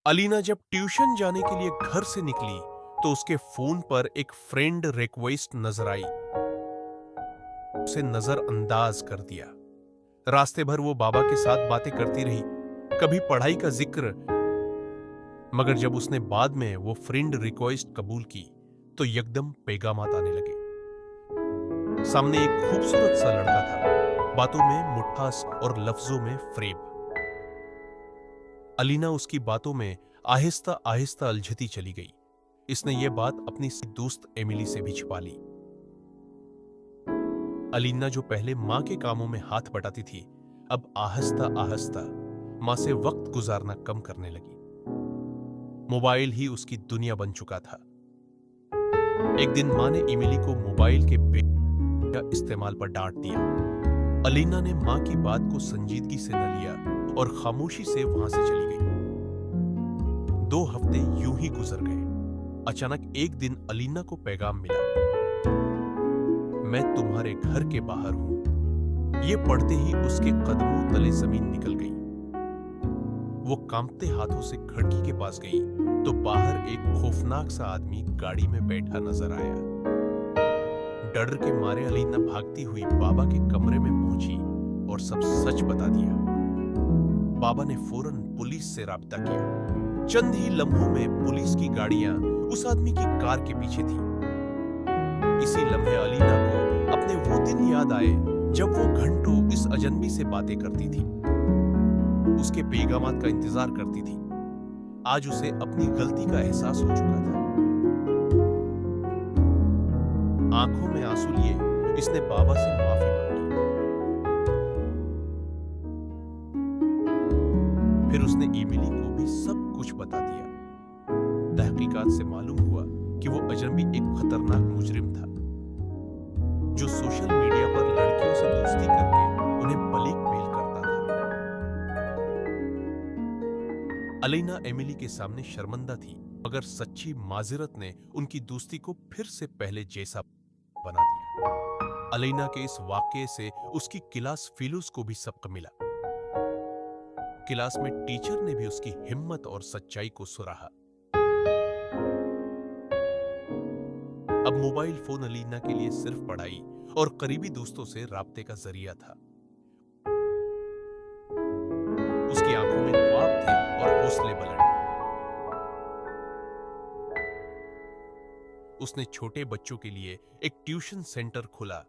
अलीना जब ट्यूशन जाने के लिए घर से निकली तो उसके फोन पर एक फ्रेंड रिक्वेस्ट नजर आई। उसे नजरअंदाज कर दिया। रास्ते भर वो बाबा के साथ बातें करती रही, कभी पढ़ाई का जिक्र। मगर जब उसने बाद में वो फ्रेंड रिक्वेस्ट कबूल की तो एकदम पैगामात आने लगे। सामने एक खूबसूरत सा लड़का था, बातों में मिठास और लफ्जों में फ्रेब। अलीना उसकी बातों में आहिस्ता आहिस्ता उलझती चली गई। इसने ये बात अपनी दोस्त एमिली से भी छिपा ली। अलीना जो पहले मां के कामों में हाथ बटाती थी, अब आहिस्ता आहिस्ता मां से वक्त गुजारना कम करने लगी। मोबाइल ही उसकी दुनिया बन चुका था। एक दिन मां ने एमिली को मोबाइल के बेजा इस्तेमाल पर डांट दिया। अलीना ने मां की बात को संजीदगी से न लिया और खामोशी से वहां से चली गई। 2 हफ्ते यूं ही गुजर गए। अचानक एक दिन अलीना को पैगाम मिला, मैं तुम्हारे घर के बाहर हूं। ये पढ़ते ही उसके कदमों तले जमीन निकल गई। वो कांपते हाथों से खिड़की के पास गई तो बाहर एक खौफनाक सा आदमी गाड़ी में बैठा नजर आया। डर के मारे अलीना भागती हुई बाबा के कमरे में पहुंची और सब सच बता दिया। बाबा ने फौरन पुलिस से राब्ता किया। चंद ही लम्हों में पुलिस की गाड़ियां उस आदमी की कार के पीछे थी। इसी लम्हे अलीना को अपने वो दिन याद आए जब वो घंटों इस अजनबी से बातें करती थी, उसके पैगामात का इंतजार करती थी। आज उसे अपनी गलती का एहसास हो चुका था। आंखों में आंसू लिए इसने बाबा से माफी मांगी। फिर उसने एमिली को भी सब कुछ बता दिया। तहकीकात से मालूम हुआ कि वो अजनबी एक खतरनाक मुजरिम था जो सोशल मीडिया पर लड़कियों से दोस्ती करके उन्हें ब्लैकमेल करता था। अलीना एमिली के सामने शर्मिंदा थी, मगर सच्ची माजिरत ने उनकी दोस्ती को फिर से पहले जैसा बना दिया। अलीना के इस वाकये से उसकी क्लास फेलोज को भी सबक मिला। क्लास में टीचर ने भी उसकी हिम्मत और सच्चाई को सराहा। अब मोबाइल फोन अलीना के लिए सिर्फ पढ़ाई और करीबी दोस्तों से राब्ते का जरिया था। उसकी आंखों में ख्वाब थे और हौसले बुलंद। उसने छोटे बच्चों के लिए एक ट्यूशन सेंटर खोला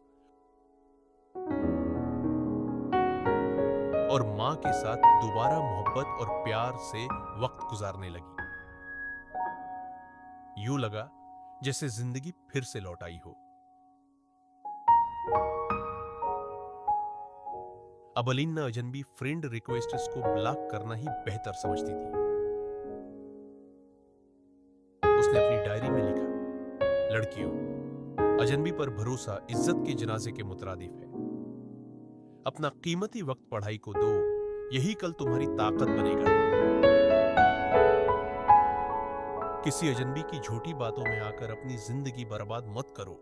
और मां के साथ दोबारा मोहब्बत और प्यार से वक्त गुजारने लगी। यूं लगा जैसे जिंदगी फिर से लौट आई हो। अब अलीना अजनबी फ्रेंड रिक्वेस्ट्स को ब्लॉक करना ही बेहतर समझती थी। उसने अपनी डायरी में लिखा, लड़कियों, अजनबी पर भरोसा इज्जत के जनाजे के मुतरादिफ है। अपना कीमती वक्त पढ़ाई को दो, यही कल तुम्हारी ताकत बनेगा। किसी अजनबी की झूठी बातों में आकर अपनी जिंदगी बर्बाद मत करो।